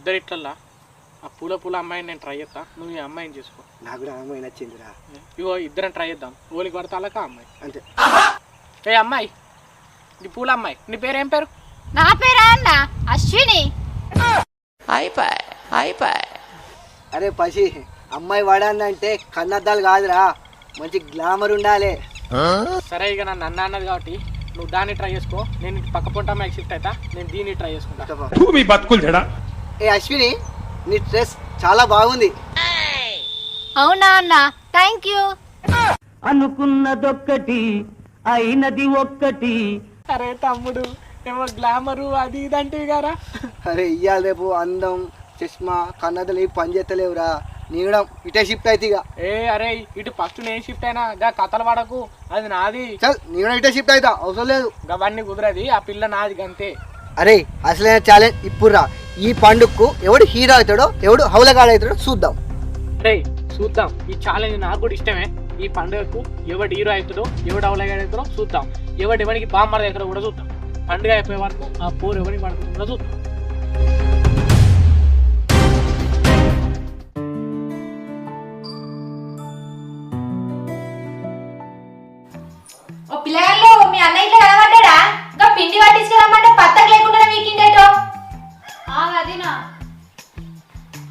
ఇద్దరిట్లల్లా ఆ పూల పూల అమ్మాయిని నేను ట్రై చేస్తా, నువ్వు ఈ అమ్మాయిని చేసుకో. నాకు కూడా అమ్మాయి నచ్చిందిరా. ఇగో ఇద్దరం ట్రై చేద్దాం, ఓలికి పడతాలక అమ్మాయి అంతే. ఏ అమ్మాయి, నీ పూల అమ్మాయి, నీ పేరేం పేరు? నా పేరా అన్న అశ్విని. అరే పసి, అమ్మాయి వాడాలంటే కన్నద్దాలు కాదురా, మంచి గ్లామర్ ఉండాలి. సరే ఇక నన్ను అన్న అన్నది కాబట్టి నువ్వు దాన్ని ట్రై చేసుకో, నేను పక్క పొంట అమ్మాయికి షిఫ్ట్ అవుతా, నేను దీన్ని ట్రై చేసుకుంటా. ఏ అశ్విని, నీ డ్రెస్ చాలా బాగుంది. అవునా అన్న, థ్యాంక్ యూ. అనుకున్నదొక్కటి అయినది ఒక్కటి. అరే తమ్ముడు, ఏమో గ్లామరు అది ఇది అంటే గారా. అరే ఇయ్యాల రేపు అందం చష్మా కన్నద్దలు ఏవి పని చేస్తలేవురా, నీగడం ఇటే షిఫ్ట్ అయితే ఇక. అరే ఇటు ఫస్ట్ నేను షిఫ్ట్ అయినా గా కథలు పడకు, అది నాది. చల్ నీగడం ఇటే షిఫ్ట్ అవుతా, అవసరం లేదు. అవన్నీ కుదరది, ఆ పిల్ల నాది గంతే. అరే అసలైన ఛాలెంజ్ ఇప్పుడు రా. ఈ పండుగకు ఎవడు హీరో అవుతాడో ఎవడు హౌలగాడు అవుతాడో చూద్దాం. అరే చూద్దాం, ఈ ఛాలెంజ్ నాకు కూడా ఇష్టమే. ఈ పండుగకు ఎవడు హీరో అవుతాడో ఎవడు హౌలగాడు అవుతాడో చూద్దాం, ఎవరికి బామ్మర్ అవుతాడో కూడా చూద్దాం. పండుగ అయిపోయే వరకు ఆ పోరు ఎవరికి పడుతుందో కూడా చూద్దాం. ఓ పిల్లగాళ్ళు, మీ అన్నయ్య ఇట్లా కనబడ్డా? ఇంకా పిండి పట్టించుకురమ్మంటే పత్తకు లేకుండా వీకిండేటో. అదినా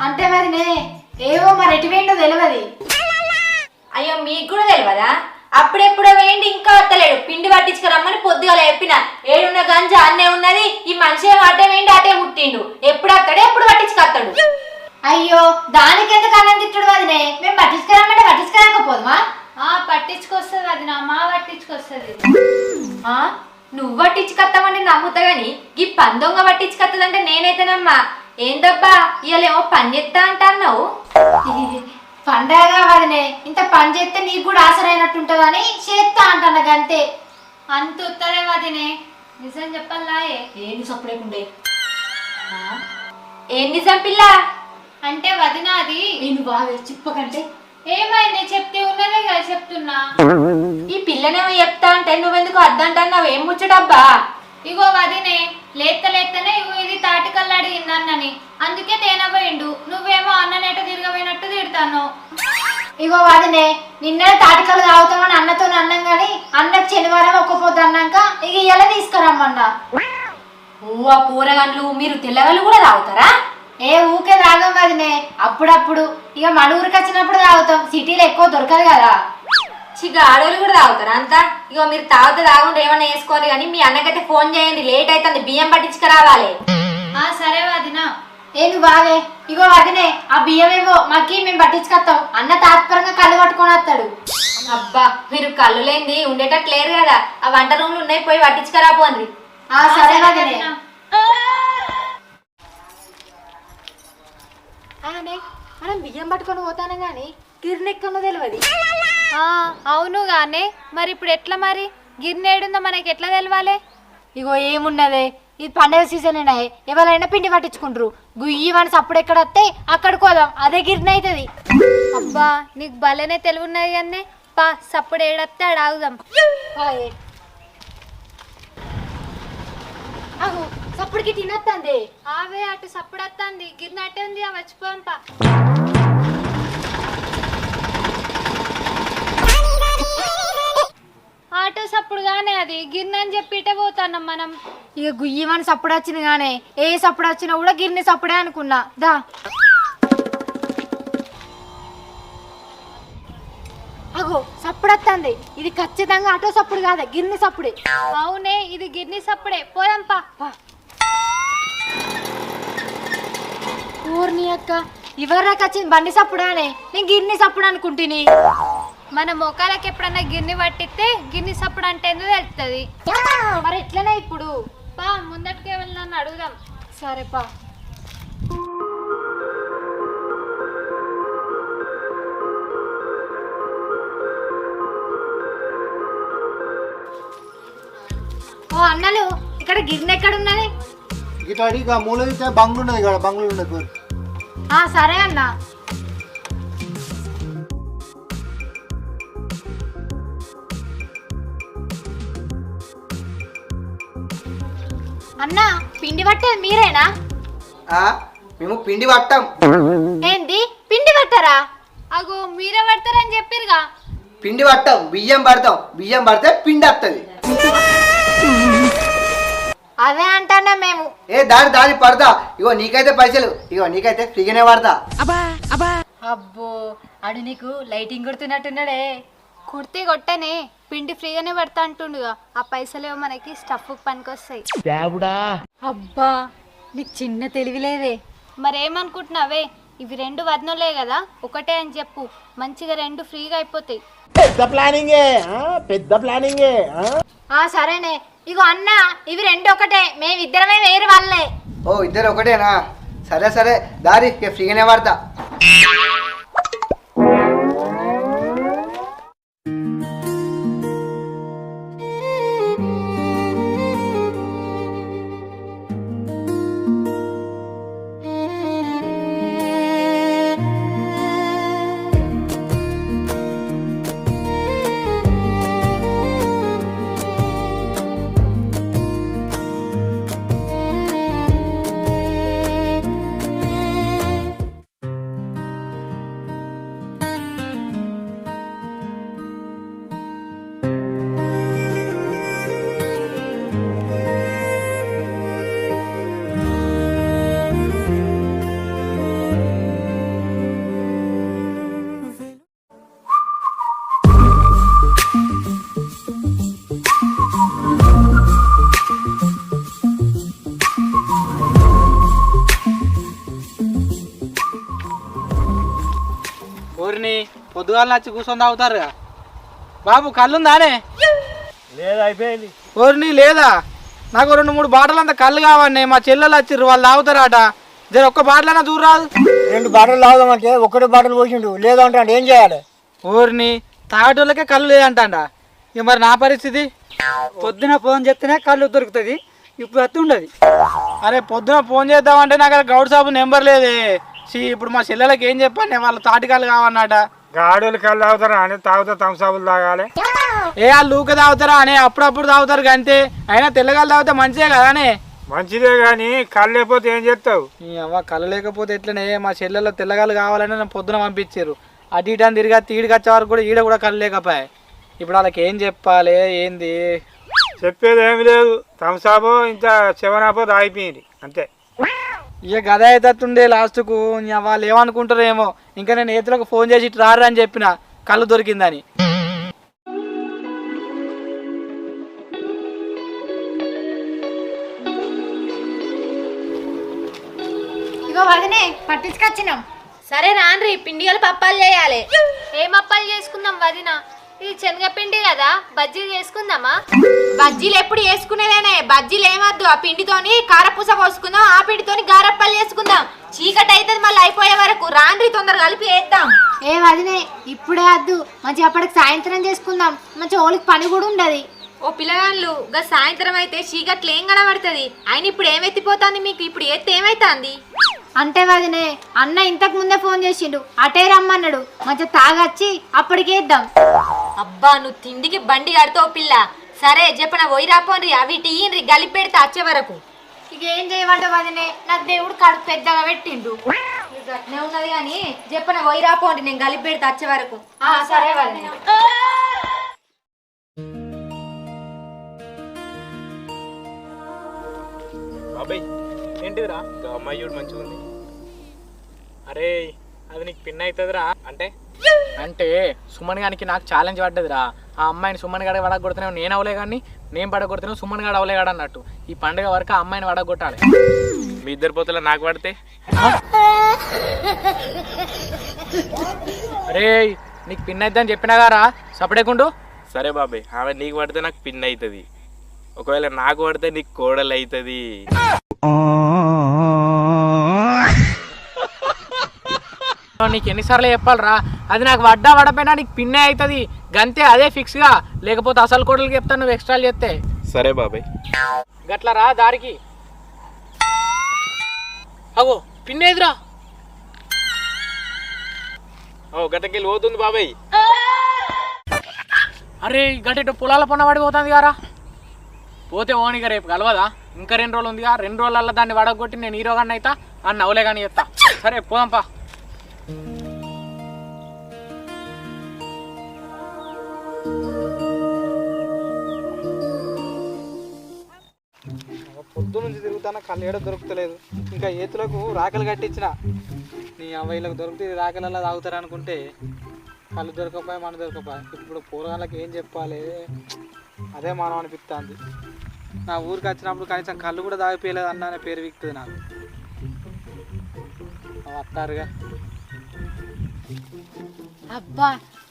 అంటే మరినే ఏవో మరి ఎటు వేయండో తెలియదు. అయ్యో మీకు కూడా తెలియదా? అప్పుడెప్పుడో వేయండి, ఇంకా వస్తలేడు. పిండి పట్టించుకురమ్మని పొద్దుగా చెప్పిన. ఏడున్న గంజ అన్నే ఉన్నది, ఈ మనిషి అటే వేయండి అటే పుట్టిండు. ఎప్పుడు వస్తాడు, ఎప్పుడు పట్టించుకొస్తాడు. అయ్యో దానికి ఎందుకు అన్నం తిట్టుడు వదినే? మేము పట్టించుకురమ్మంటే పట్టించుకోకపోదుమా? పట్టించుకొస్తుంది అది నా మా పట్టించుకొస్తుంది. నువ్వు పట్టించుకొస్తామంటే నమ్ముతా గాని ఈ పందొంగ పట్టించుకొస్తుందంటే నేనైతేనమ్మా. ఏందబ్బా ఇవాళ ఏమో పని చేస్తా అంటున్నావు? పండగ వదినే, ఇంత పని చేస్తే నీకు కూడా ఆసరైనట్టుంటదని చేస్తా అంటాను అంతే. అంత ఉత్తరే వదినే, నిజం చెప్పల్లా. ఏంటి సప్పుడేకుండే? ఏం నిజం పిల్ల అంటే వదిన? అది నేను బాగా చెప్పకంటే ఏమైంది చెప్తే ఉన్నదే కదా చెప్తున్నా. ఈ పిల్లనేమో చెప్తా అంటే నువ్వెందుకు అద్దంటున్నావు? ఏం ముచ్చటబ్బా? ఇగో వదినే, లేత్తనే ఇగో ఇది తాటికల్లా అడిగింది అన్నని, అందుకే తేనపోయిండు. నువ్వేమో అన్ననేట తిరగబోయినట్టు తిడతాను. ఇగో వదినే, నిన్నే తాటికలు తాగుతామని అన్నతో అన్నాం గాని అన్నకు శనివారం ఒక్కపోద్దు అన్నాక ఇక ఇలా తీసుకురమ్మన్నా. ఆ కూరగాండ్లు మీరు తెల్లగలు కూడా తాగుతారా? ఏ ఊకే తాగం వదినే, అప్పుడప్పుడు. ఇక మన ఊరికి వచ్చినప్పుడు తాగుతాం, సిటీలో ఎక్కువ దొరకదు కదా. ఆడోళ్ళు కూడా తాగుతారా అంతా? ఇగో మీరు తాగుతా తాగుంటే ఏమన్నా వేసుకోవాలి కానీ మీ అన్నకైతే ఫోన్ చేయండి, లేట్ అవుతుంది, బియ్యం పట్టించుకురావాలి. సరే వదినా. ఏను బావే, ఇగో వదినే, ఆ బియ్యం ఏమో మాకి మేము పట్టించుకొస్తాం. అన్న తాత్పరంగా కళ్ళు పట్టుకొని వస్తాడు. అబ్బా మీరు కళ్ళు లేనిది ఉండేటట్టు లేరు కదా, ఆ వంట రూమ్లు ఉన్నాయి, పోయి పట్టించుకురాపోండి. సరే వదినే. మనం బియ్యం పట్టుకొని పోతాను గాని గిర్నెక్కన్నో తెలియదు. అవును గానే, మరి ఇప్పుడు ఎట్లా? మరి గిర్నేడుందో మనకి ఎట్లా తెలవాలి? ఇగో ఏమున్నదే, ఇది పండుగ సీజన్ అయినాయి, ఎవరైనా పిండి పట్టించుకుంటారు. గుయ్యి మనసు అప్పుడు ఎక్కడ వస్తే అక్కడికి పోదాం, అదే గిర్న అవుతుంది. అబ్బా నీకు భలేనే తెలివి ఉన్నది అన్నే. పా సప్పుడు ఏడొస్తే ఆడ ఆగుదాం. అగు సప్పుడుకి తినొస్తుంది. ఆవే అటు సప్పుడు వస్తుంది, గిర్న అట్టే ఉంది, ఆ వచ్చిపోంప. ఆటో సప్పుడు గానే అది గిర్న అని చెప్పి ఇటే పోతాన్నాం మనం. ఇక గుయ్యమని సప్పుడు వచ్చింది గానే, ఏ సప్పుడు వచ్చినా కూడా గిర్ని సప్పుడే అనుకున్నా. దా అగో సప్పుడు వస్తుంది, ఇది ఖచ్చితంగా ఆటో సప్పుడు కాదా, గిర్ని సప్పుడే. అవునే, ఇది గిర్ని సప్పుడే, పోదాంపా. ఊర్ని అక్క ఇవరాకి వచ్చింది బండి సప్పుడానే, నేను గిర్ని సప్పుడు అనుకుంటుని. మన మొక్కలకి ఎప్పుడన్నా గిర్ని పట్టిస్తే గిర్ని సప్పుడు అంటే ఎందుకు తెలుస్తుంది. మరి ఎట్లనే ఇప్పుడు పా ముందటికే వెళ్ళి నన్ను అడుగుదాం. సరే పా. ఓ అన్నలు, ఇక్కడ గిర్ని ఎక్కడ ఉన్నది? ఇక మూల బంగ్లు ఉన్నది కదా, బంగ్లు ఉన్నది. సరే అన్న. అన్నా పిండి పట్టేది మీరేనా? మేము పిండి పట్టాం. ఏంది పిండి పట్టారా? అగో మీరే పడతారని చెప్పిరుగా. పిండి పట్టాం, బియ్యం పడతాం. బియ్యం పడితే పిండి వస్తుంది. అదే అంటానా మేము. దాని పడతా. ఇగో నీకైతే పైసలు, ఇగో నీకైతే ఫ్రీగానే పడతా. అబ్బో అడు నీకు లైటింగ్ కొడుతున్నట్టున్నాడే. కుర్తి కొట్టనే, పిండి ఫ్రీగానే పడతా అంటుండుగా. ఆ పైసలేమో మనకి స్టఫ్ పనికొస్తాయి. అబ్బా నీకు చిన్న తెలివిలేదే. మరేమనుకుంటున్నావే, ఇవి 2 వదనలే కదా, ఒకటే అని చెప్పు, మంచిగా 2 ఫ్రీగా అయిపోతాయి. పెద్ద ప్లానింగే. సరేనే. ఇగో అన్న, ఇవి 2 ఒకటే, మేమిద్దరమే వేరు వాళ్ళే. ఓ ఇద్దరు ఒకటేనా? సరే సరే దారి, ఇక ఫ్రీగానే పడతా. ఊరిని పొద్దుగాల నచ్చి కూర్చొని తాగుతారుగా. బాబు కళ్ళుందానే? లేదా అయిపోయింది. ఊరిని లేదా? నాకు 2-3 బాటలు అంత కళ్ళు కావండి. మా చెల్లెలు వచ్చిర్రు, వాళ్ళు తాగుతారట. జర ఒక్క బాటలైనా దూరం రాదు. 2 బాటలు తాగుదామంటే ఒకటే బాటలు పోసిండు, లేదంటే ఏం చేయాలి? ఊరిని తాగటోళ్ళకే కళ్ళు లేదంటాడ. ఇక మరి నా పరిస్థితి? పొద్దున ఫోన్ చేస్తేనే కళ్ళు దొరుకుతుంది, ఇప్పుడు అత్తి ఉండదు. అరే పొద్దున ఫోన్ చేద్దామంటే నాకు అక్కడ గౌడ్ సాబు నెంబర్ లేదే. ఇప్పుడు మా చెల్లెలకి ఏం చెప్పాను, వాళ్ళు తాటికాలు కావన్నట. గాడోళ్ళు కళ్ళు తాగుతారా అని? తాగుతా తమసాబులు తాగాలి. వాళ్ళు ఊక తాగుతారా అని? అప్పుడప్పుడు తాగుతారు అంతే. అయినా తెల్లగాలు తాగితే మంచిదే కదానే. మంచిదే కానీ కళ్ళు లేకపోతే ఏం చేస్తావు? అవ్వ కళ్ళు లేకపోతే ఎట్లనే? మా చెల్లెల్లో తెల్లగాలు కావాలని నన్ను పొద్దున పంపించారు. అటు ఇటు అని తిరిగి తీడికి వచ్చే వరకు కూడా ఈడ కూడా కళ్ళు లేకపోయాయి. ఇప్పుడు వాళ్ళకి ఏం చెప్పాలి ఏంది? చెప్పేది ఏమి లేదు, తమసాబో ఇంత చెవనాపో తాగిపోయింది అంతే. ఇక గద అవుతుండే లాస్ట్కు. వాళ్ళు ఏమనుకుంటారేమో. ఇంకా నేను ఏతులకు ఫోన్ చేసి ఇటు రారు అని చెప్పిన, కళ్ళు దొరికిందని. ఇగో వదినే పట్టించుకొచ్చినాం. సరే రాన్రి, పిండిగలు పప్పాలు చేయాలి. ఏం అప్పాలు చేసుకుందాం వదిన? ఇది శనగపిండి కదా, బజ్జీలు చేసుకుందామా? బజ్జీలు ఎప్పుడు చేసుకునేదేనే, బజ్జీలు ఏమద్దు. ఆ పిండితోని కారపూస పోసుకుందాం, ఆ పిండితోని గారప్పలు చేసుకుందాం. చీకటి అయితే మళ్ళీ అయిపోయే వరకు రాన్రి, తొందరగా కలిపి వేద్దాం. ఏ వదినే ఇప్పుడే వద్దు, మంచి అప్పటికి సాయంత్రం చేసుకుందాం. మంచి ఓలికి పని కూడా ఉండదు. ఓ పిల్లగాళ్ళు, గా సాయంత్రం అయితే చీకట్లు ఏం కనబడుతుంది? ఆయన ఇప్పుడు ఏమెత్తిపోతుంది మీకు? ఇప్పుడు ఎత్తి ఏమైతుంది అంటే వదినే, అన్న ఇంతకు ముందే ఫోన్ చేసిండు, అటే రమ్మన్నాడు. మంచిగా తాగొచ్చి అప్పటికేద్దాం. అబ్బా నువ్వు తిండికి బండి కడతావు పిల్ల. సరే చెప్పన పోయి రాపోండి, అవి టీయిండ్రి గలిపి పెడితే వచ్చే వరకు. ఇక ఏం చేయమంటే వదినే, నాకు దేవుడు కడుపు పెద్దగా పెట్టిండు. గట్నే ఉన్నది కానీ చెప్పన పోయి రాపోండి, నేను గలిపి పెడితే వచ్చే వరకు. సరే వదినే. బాబాయ్ ఏంటిదిరా? అమ్మాయి చూడు మంచిగా ఉంది. అరే అది నీకు పిన్ అవుతుందిరా. అంటే సుమన్ గానికి నాకు ఛాలెంజ్ పడ్డదిరా. ఆ అమ్మాయిని సుమన్ గడ వడగొడుతున్నావు, నేను అవలే కానీ నేను పడగొడుతున్నావు, సుమన్ గడ అవలేగాడు అన్నట్టు. ఈ పండుగ వరకు ఆ అమ్మాయిని వడగొట్టాలి. మీ ఇద్దరు పోతల నాకు పడితే? అరే నీకు పిన్ అవుతుందని చెప్పినా గారా, సపడేకుండు. సరే బాబాయ్, ఆమె నీకు పడితే నాకు పిన్ అవుతుంది, ఒకవేళ నాకు పడితే నీకు కోడలు అవుతుంది. నీకు ఎన్నిసార్లు చెప్పాలరా, అది నాకు వడ్డా వడపోయినా నీకు పిన్నే అవుతుంది గంతే, అదే ఫిక్స్గా. లేకపోతే అసలు కోడలకి చెప్తాను నువ్వు ఎక్స్ట్రాలు చెప్తే. సరే బాబాయ్. గట్లరా దారికి. అగో పిన్ ఏదిరా? ఓ గతకెళ్ళి పోతుంది బాబాయ్. అరే గంట పొలాల పన్న పడిపోతుంది గారా. పోతే ఓనిగా రేపు కలవదా? ఇంకా 2 రోజులు ఉందిగా, 2 రోజులల్లో దాన్ని వడగొట్టి నేను హీరోగాన్ని అవుతా అని నవ్వులే కానీ చెప్తా. సరే పోదాంపా. పొద్దు నుంచి తిరుగుతానా, కళ్ళు ఏడో దొరుకుతలేదు. ఇంకా ఏతులకు రాకలు కట్టించిన. నీ అవ్వయిలకు దొరికితే రాకలల్లా తాగుతారు అనుకుంటే కళ్ళు దొరకపోయి మన దొరకపోయి. ఇప్పుడు పూర్వాళ్ళకి ఏం చెప్పాలి, అదే మనం అనిపిస్తుంది. నా ఊరికి వచ్చినప్పుడు కనీసం కళ్ళు కూడా తాగిపోయలేదు అన్న పేరు విక్తుంది నాకు. వస్తారుగా. అబ్బా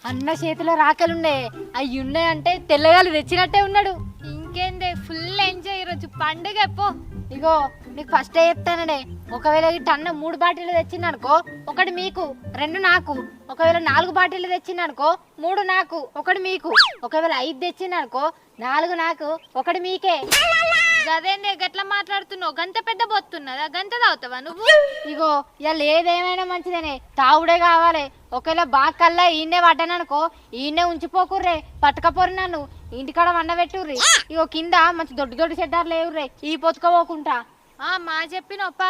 అన్న చేతిలో రాకలుండే, అవి ఉన్నాయంటే తెల్లగాలు తెచ్చినట్టే ఉన్నాడు. ఇంకేందే ఫుల్ ఎంజాయ్ ఈరోజు పండుగ. పో ఇగో నీకు ఫస్ట్ చెప్తాననే, ఒకవేళ ఇటు అన్న 3 బాటిల్ తెచ్చిందనుకో, 1 మీకు 2 నాకు. ఒకవేళ 4 బాటిల్ తెచ్చిందనుకో 3 నాకు 1 మీకు. ఒకవేళ 5 తెచ్చిందనుకో 4 నాకు 1 మీకే. గదేందే గట్లా మాట్లాడుతున్నావు? గంత పెద్ద బొత్తున్నదా? గంత తాగుతావా నువ్వు? ఇగో ఇక లేదేమైనా మంచిదనే, తావుడే కావాలి. ఒకవేళ బాగా కల్లా ఈయనే పడ్డాననుకో ఈయనే ఉంచిపోకుర్రే, పట్టుకపోరు నన్ను ఇంటికాడ వండబెట్టుర్రి. ఇగో కింద మంచి దొడ్డు దొడ్డు చెడ్డారు లేవుర్రే, ఈ పొత్తుకోపోకుంటా. మా చెప్పినప్ప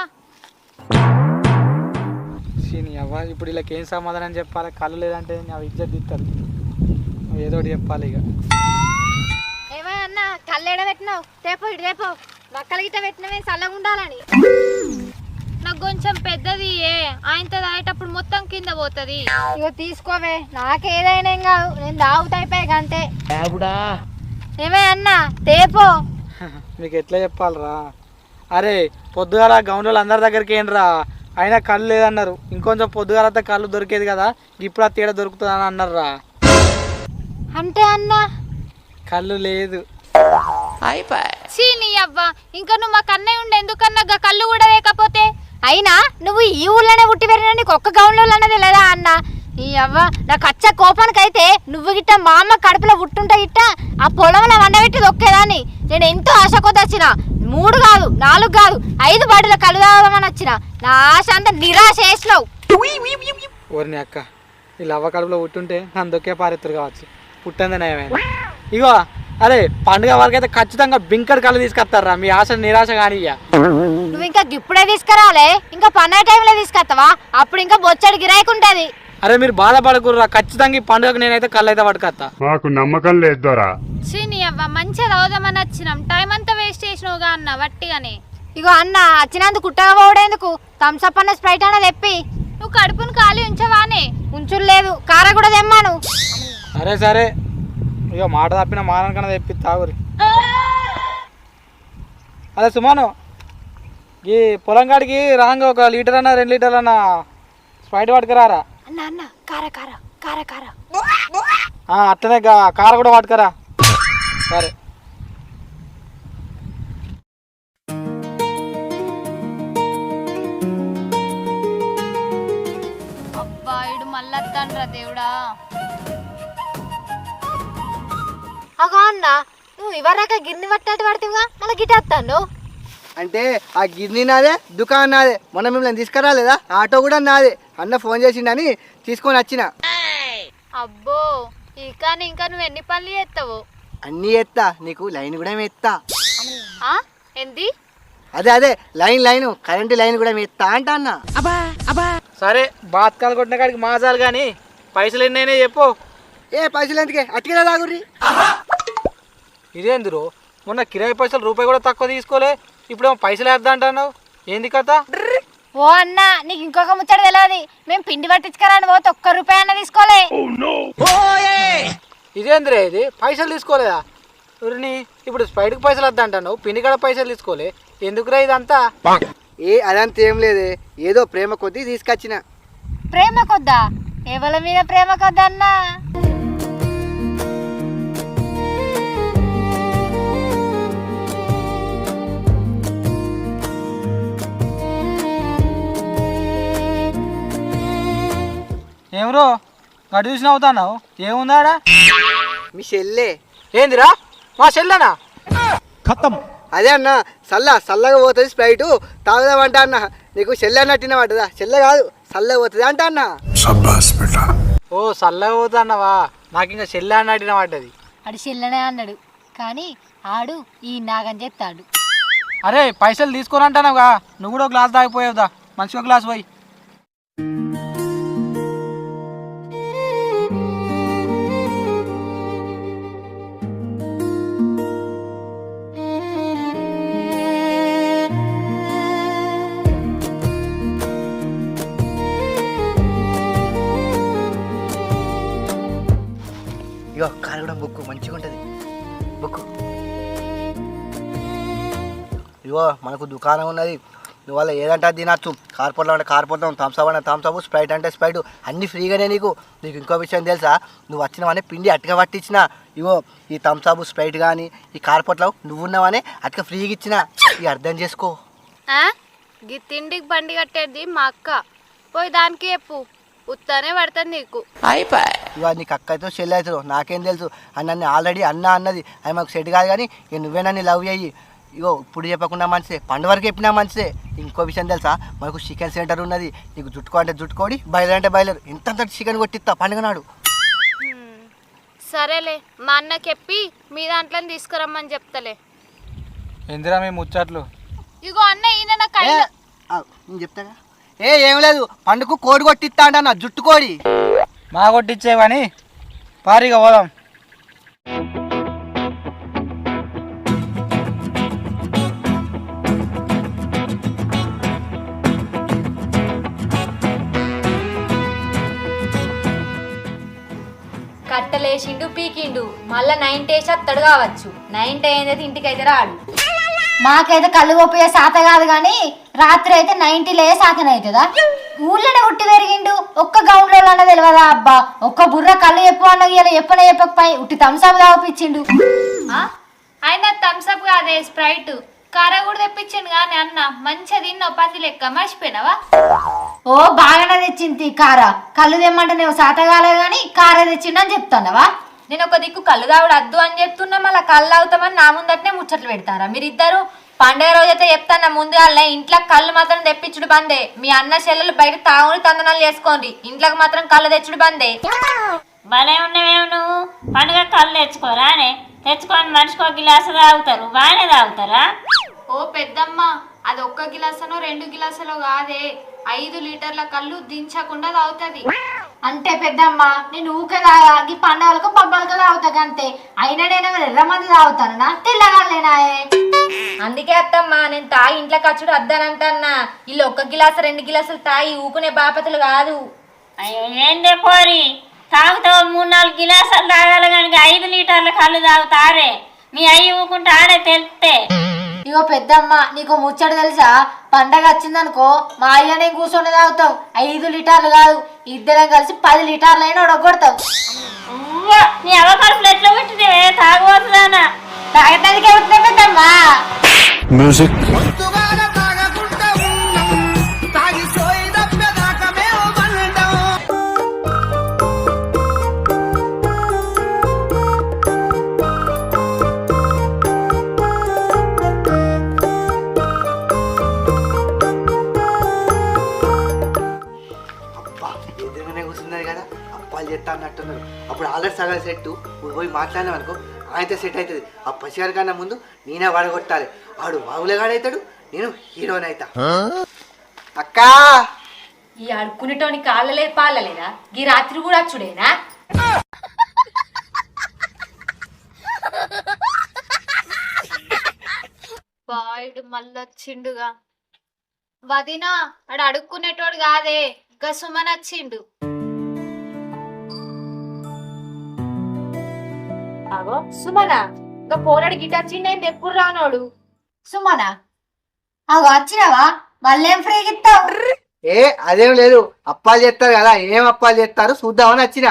నీ అవ్వ ఇప్పుడు వీళ్ళకి ఏం సమాధానం చెప్పాలి? కళ్ళు లేదంటే నా ఇజ్జత్ తీస్తారు. ఏదో ఒకటి చెప్పాలి ఇక. ఏమన్నా కళ్ళేడ పెట్టినావు? రేపు ఇటు రేపు మక్కల గిట్ట పెట్టినవే చల్లగా ఉండాలని. నాకు కొంచెం పెద్దది ఆయనతో తాగేటప్పుడు మొత్తం కింద పోతుంది. ఇగో తీసుకోవే, నాకేదైనా ఏం కాదు, నేను తాగుతాయిపోయి అంతే. ఏమే అన్నా తేపో. మీకు ఎట్లా చెప్పాలరా? అరే పొద్దుగాల గౌన్లు అందరి దగ్గరికి ఏంట్రా, అయినా కళ్ళు లేదన్నారు. ఇంకొంచెం పొద్దుగాలంతా కళ్ళు దొరికేది కదా, ఇప్పుడు ఆ తేడా దొరుకుతుంది అని అన్నారా. అంటే అన్నా కళ్ళు లేదు. నీ అవ్వ, ఇంకా నువ్వు మా కన్నయ్య ఉండే ఎందుకన్నా కళ్ళు కూడా లేకపోతే? అయినా నువ్వు ఈ ఊళ్ళోనే పుట్టి పెరిగినా నీకు ఒక్క గౌన్లో అన్నది లేదా అన్న? ఈ అవ్వ నాకు వచ్చే కోపానికైతే నువ్వు గిట్ట మా అమ్మ కడుపులో పుట్టుంటే గిట్ట ఆ పొలంలో వండబెట్టి దొక్కేదాన్ని. నేను ఎంతో ఆశ కొద్ది వచ్చిన, 3 కాదు 4 కాదు 5 బాటిల కళ్ళు తాగమని వచ్చిన. నా ఆశ అంతా నిరాశ చేసినావు. ఓరిని అక్క, వీళ్ళు అవ్వ కడుపులో పుట్టుంటే నన్ను దొక్కే పారెత్తురు కావచ్చు, పుట్టిందని ఏమైనా. ఇగో అరే పండుగ వరకైతే ఖచ్చితంగా బింకడి కళ్ళు తీసుకొస్తారా, మీ ఆశ నిరాశ కానీ. నువ్వు ఇంకా ఇప్పుడే తీసుకురాలే, ఇంకా పండుగ టైంలో తీసుకొస్తావా? అప్పుడు ఇంకా బొచ్చడి గిరాయికుంటది. అరే మీరు బాధపడకుర్రా, ఖచ్చితంగా ఈ పండుగకు నేనైతే కళ్ళు అయితే పట్టుకొస్తా. మాకు నమ్మకం లేదు దొరా. శ్రీని అవ్వ మంచిగా చదువుదామని వచ్చినాం, టైం అంతా వేస్ట్ చేసినావుగా అన్న వట్టిగానే. ఇగో అన్న వచ్చినందుకు కుట్టగా పోవడేందుకు, థమ్స్అప్ అన్న స్ప్రైట్ అన్న తెప్పి. నువ్వు కడుపును ఖాళీ ఉంచవానే? ఉంచులేదు, కార కూడా తెమ్మాను. సరే సరే, ఇక మాట తప్పిన మానకన్నా తెప్పి తాగురి. అదే సుమాను, ఈ పొలం కాడికి రాంగా 1 లీటర్ అన్న 2 లీటర్లు అన్న స్ప్రైట్ పట్టుకురారా. అన్న అన్న కార కార కార కార. అట్లనే కార కూడా పట్టుకురా. సరే అబ్బాయిడు మళ్ళొద్దండ్రా దేవుడా. అగో అన్న, నువ్వు ఇవరాక గిన్నె పట్టినట్టు పడుతుందిగా, మళ్ళీ గిట్టేస్తాను. అంటే ఆ గిర్నీ నాదే, దుకాణం నాదే. మొన్న మిమ్మల్ని తీసుకురాలేదా? ఆటో కూడా నాదే. అన్న ఫోన్ చేసిండని తీసుకొని వచ్చిన. అబ్బో ఇక ఇంకా నువ్వు ఎన్ని పనులు చేస్తావు? అన్నీ ఎత్తా, నీకు లైన్ కూడా ఎత్తా. ఏంది? అదే లైన్ కరెంటు లైన్ కూడా ఎత్తా అంట అన్న. సరే, బాత్కాలు కొట్టిన కాడికి మాసాలు కానీ పైసలు ఎన్నైనా చెప్పు. ఏ పైసలు ఎందుకే, అట్టిగా తాగుర్రి. ఇదేందురో, మొన్న కిరాయి పైసలు రూపాయి కూడా తక్కువ తీసుకోలే, ఇప్పుడేమో పైసలు వేద్దా అంటున్నావు, ఏంది కథ? ఓ అన్న నీకు ఇంకొక ముచ్చట తెలియదు, మేము పిండి పట్టించుకురాని పోతే 1 రూపాయి అన్న తీసుకోలే. ఇదేందిరే ఇది, పైసలు తీసుకోలేదా? ఊరిని ఇప్పుడు స్ప్రైట్కి పైసలు వద్దా అంటున్నావు, పిండి కూడా పైసలు తీసుకోలే, ఎందుకురా ఇదంతా? అదంతా ఏం లేదే, ఏదో ప్రేమ కొద్దీ తీసుకొచ్చిన. ప్రేమ కొద్దా? ఎవరి మీద ప్రేమ కొద్దా అన్న? ఏమరో గడి చూసిన అవుతున్నావు, ఏముందాడా? మీ చెల్లే. ఏందిరా మా చెల్లెనా? అదే అన్న, చల్లగా పోతుంది స్ప్రైట్, తాగుదామంట అన్న. నీకు చెల్లె అన్నట్టిన పడ్డదా? చెల్లె కాదు, చల్లగా పోతుంది అంట అన్న. ఓ చల్లగా పోతా అన్నవా, నాకు ఇంకా చెల్లె అన్నట్టిన పడ్డది. అది చెల్లెనే అన్నాడు, కానీ ఆడు ఈ నాగని చెప్తాడు. అరే పైసలు తీసుకోనంటానవుగా, నువ్వు కూడా గ్లాస్ తాగిపోయావుదా, మంచిగా గ్లాస్ పోయి. ఇగో కారు కూడా బుక్ మంచిగా ఉంటుంది బుక్. ఇగో మనకు దుకాణం ఉన్నది, నువ్వు వాళ్ళ ఏదంటే అది తినచ్చు. కార్పొట్లో అంటే కార్పొట్లం, థమ్స్అప్ అంటే థమ్స్అప్, స్ప్రైట్ అంటే స్ప్రైట్, అన్నీ ఫ్రీగానే. నీకు ఇంకో విషయం తెలుసా, నువ్వు వచ్చినవనే పిండి అట్టుగా పట్టించిన. ఇగో ఈ థమ్స్అప్ స్ప్రైట్ కానీ ఈ కార్పొట్లో నువ్వు ఉన్నావనే అట్టుగా ఫ్రీగా ఇచ్చిన. ఇక అర్థం చేసుకో. గీ తిండికి బండి కట్టేది మా అక్క, పోయి దానికి చెప్పు, ఉత్తానే పడుతుంది నీకు. ఇక నీకు అక్క అయితే చెల్లి అవుతారు, నాకేం తెలుసు. అని నన్ను ఆల్రెడీ అన్నది, అది మాకు సెట్ కాదు. కానీ ఇక నువ్వే నన్ను లవ్ అయ్యి. ఇగో ఇప్పుడు చెప్పకుండా మంచిదే, పండు వరకు చెప్పినా మంచిదే. ఇంకో విషయం తెలుసా, మనకు చికెన్ సెంటర్ ఉన్నది. నీకు జుట్టుకో అంటే జుట్టుకోడి, బయలు అంటే బయలు, ఇంత చికెన్ కొట్టిస్తా పండుగ నాడు. సరేలే, మా అన్నకి చెప్పి మీ దాంట్లో తీసుకురమ్మని చెప్తలే. ఎందురా మేము ముచ్చట్లు? ఇగో అన్న ఈయన నాకు నేను చెప్తాగా. ఏం లేదు, పండుగకు కోడి కొట్టిస్తా అంట, జుట్టు కోడి. మా కొట్టిచ్చేవని పారిగా పోదాం. కట్టలేసిండు పీకిండు, మళ్ళా 90 వేసి అత్తడు కావచ్చు. 90 అయిందైతే ఇంటికి అయితే రాడు. మాకైతే కళ్ళు గొప్ప సాత కాదు కానీ రాత్రి అయితే 90 సాతన అవుతుందా? ఊళ్ళోనే ఉట్టి పెరిగిండు, ఒక్క గౌండ్లో అన్న తెలియదా అబ్బా? ఒక్క బుర్ర కళ్ళు చెప్పు అన్న ఎప్పుడైనా చెప్పకపోయి ఉట్టి థమ్స్అప్ తాగిపించిండు. ఆయన థమ్స్అప్ కాదే స్ప్రైట్, కార కూడా తెప్పించిండు. కానీ అన్న మంచిగా తిన్నావు, పంది లెక్క మర్చిపోయినావా? ఓ బాగానే తెచ్చింది కార. కళ్ళు తెమ్మంటే నువ్వు సాతగాలే గాని కార తెచ్చిండని చెప్తున్నావా? నేను ఒక దిక్కు కళ్ళు తాగుడు అద్దు అని చెప్తున్నా, మళ్ళీ కళ్ళు అవుతామని నా ముందటనే ముచ్చట్లు పెడతారా మీరిద్దరు? పండుగ రోజైతే చెప్తాను ముందుగానే, ఇంట్లో కళ్ళు మాత్రం తెప్పించుడు బందే. మీ అన్న చెల్లెలు బయట తాగుని తందనాలు చేసుకోండి, ఇంట్లోకి మాత్రం కళ్ళు తెచ్చుడు బందే. భలే ఉన్నవేమో నువ్వు. పండుగ కళ్ళు తెచ్చుకోరానే, తెచ్చుకొని మనిషికి ఒక గిలాసు తాగుతారు, బాగానే తాగుతారా? ఓ పెద్దమ్మ, అది ఒక్క గిలాసనో 2 గిలాసులో కాదే, 5 లీటర్ల కళ్ళు దించకుండా తాగుతుంది. అంటే పెద్దమ్మ నేను ఊకే తాగి పండుగలకు పబ్బాలకు తాగుతా అంతే. అయినా నేను ఎర్రమంది తాగుతానా, తెల్లగాలేనా? అందుకే అత్తమ్మ నేను తాగి ఇంట్లో ఖర్చుడు అద్దానంటన్నా. వీళ్ళు 1 గిలాసు 2 గిలాసులు తాగి ఊకునే బాపతులు కాదు. అయ్యో ఏందే పోరి, తాగుతావు 3-4 గిలాసాలు తాగాలి కానీ 5 లీటర్ల కళ్ళు తాగుతారే? మీ అయ్యి ఊకుంటే ఆడే తెలిస్తే. ఇగో పెద్దమ్మ నీకు ముచ్చట తెలుసా, పండగ వచ్చిందనుకో మా అయ్యనే కూర్చొని తాగుతాం. 5 లీటర్లు కాదు, ఇద్దరం కలిసి 10 లీటర్లు అయినా ఉడగొడతాం. నీ అవకాశం ఎట్లా పెట్టితే తాగబోతుందానా? తాగటానికే ఉంటే పెద్దమ్మా. చెప్తా అన్నట్టున్నారు. అప్పుడు ఆల్రెడీ సగం సెట్ పోయి మాట్లాడినాం అనుకో, ఆయనతో సెట్ అవుతుంది. ఆ పసిగారి కన్నా ముందు నేనే వాడగొట్టాలి. ఆడు బాగులేగాడవుతాడు, నేను హీరోని అవుతా. అక్క ఈ అడుక్కునేటోని కాళ్ళలే పాలలేదా? ఈ రాత్రి కూడా వచ్చుడేనా? బాయుడు మళ్ళొచ్చిండుగా. వదినా ఆడు అడుక్కునేటోడు కాదే, గసుమని వచ్చిండు. అగో సుమనా, ఇంకా పోరాడు గిటార్ చిన్న ఎప్పుడు రానోడు. సుమనా అగో వచ్చినావా? మళ్ళేం ఫ్రీగా ఇస్తావు? అదేం లేదు, అప్పాలు చేస్తారు కదా, ఏం అప్పాలు చేస్తారు చూద్దామని వచ్చిన.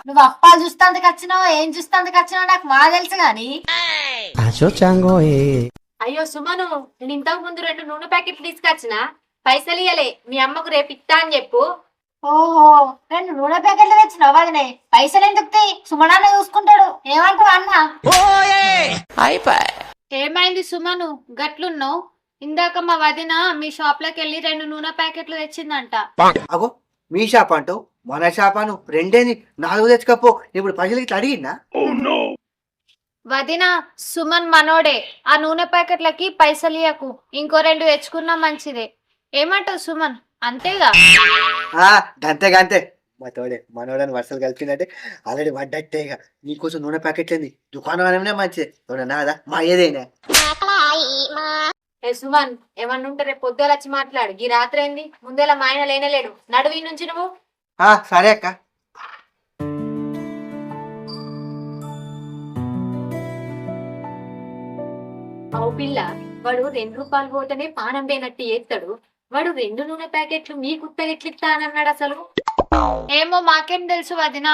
నువ్వు అప్పాలు చూస్తాందుకు వచ్చినావో ఏం చూస్తాందుకు వచ్చినావో నాకు మా తెలుసు గాని. అయ్యో సుమను, నేను ఇంతకు ముందు 2 నూనె ప్యాకెట్లు తీసుకొచ్చిన, పైసలు ఇయ్యలే, మీ అమ్మకు రేపు ఇస్తా అని చెప్పు. ఓహో 2 నూనె ప్యాకెట్లు తెచ్చినావు వదినే, పైసలు ఎందుకు? సుమనాన్న చూసుకుంటాడు. ఏమంటావు అన్న? ఏమైంది సుమను గట్లున్నావు? ఇందాక మా వదిన మీ షాప్ లోకి వెళ్ళి 2 నూనె ప్యాకెట్లు తెచ్చిందంట. అగో మీ షాప్ అంటావు, మన షాప్ అను, రెండేది 4 తెచ్చుకపో. ఇప్పుడు పైసలు ఇట్లా అడిగిందా? వదిన సుమన్ మనోడే. ఆ నూనె ప్యాకెట్లకి పైసలు ఇయ్యకు, ఇంకో 2 తెచ్చుకున్నా మంచిదే. ఏమంటావు సుమన్? అంతేగా? గంతే గంతే. మా తోడే మనోడని వరుసలు కలిపినట్టే ఆల్రెడీ పడ్డట్టే. ఇక నీకోసం నూనె ప్యాకెట్లేంది దుకాణం అనేనే మంచిది. ఎవడ నాదా మా ఏదైనా. ఏ సుమన్, ఏమన్నా ఉంటే రేపు పొద్దుల వచ్చి మాట్లాడు. ఈ రాత్రి ఏంది? ముందేలా మా ఆయన లేనేలేడు. నడువి నుంచి నువ్వు. సరే అక్క. అవు పిల్ల, వాడు 2 రూపాయలు పోతేనే పానం పోయినట్టు చేస్తాడు. వాడు 2 నూనె ప్యాకెట్లు మీ కుత్తలు ఎట్లిస్తా అని అన్నాడు అసలు. ఏమో మాకేం తెలుసు వదిన.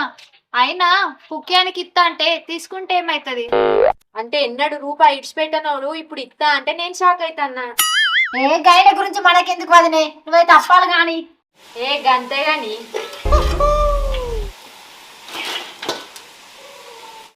అయినా పుక్యానికి ఇస్తా అంటే తీసుకుంటే ఏమైతుంది? అంటే ఎన్నడు రూపాయి ఇడిచిపెట్టనోడు ఇప్పుడు ఇస్తా అంటే నేను షాక్ అవుతాన్నా. ఏ గైల గురించి మనకెందుకు వదినే, నువ్వైతే అప్పాలి గాని. ఏ గంతే గాని.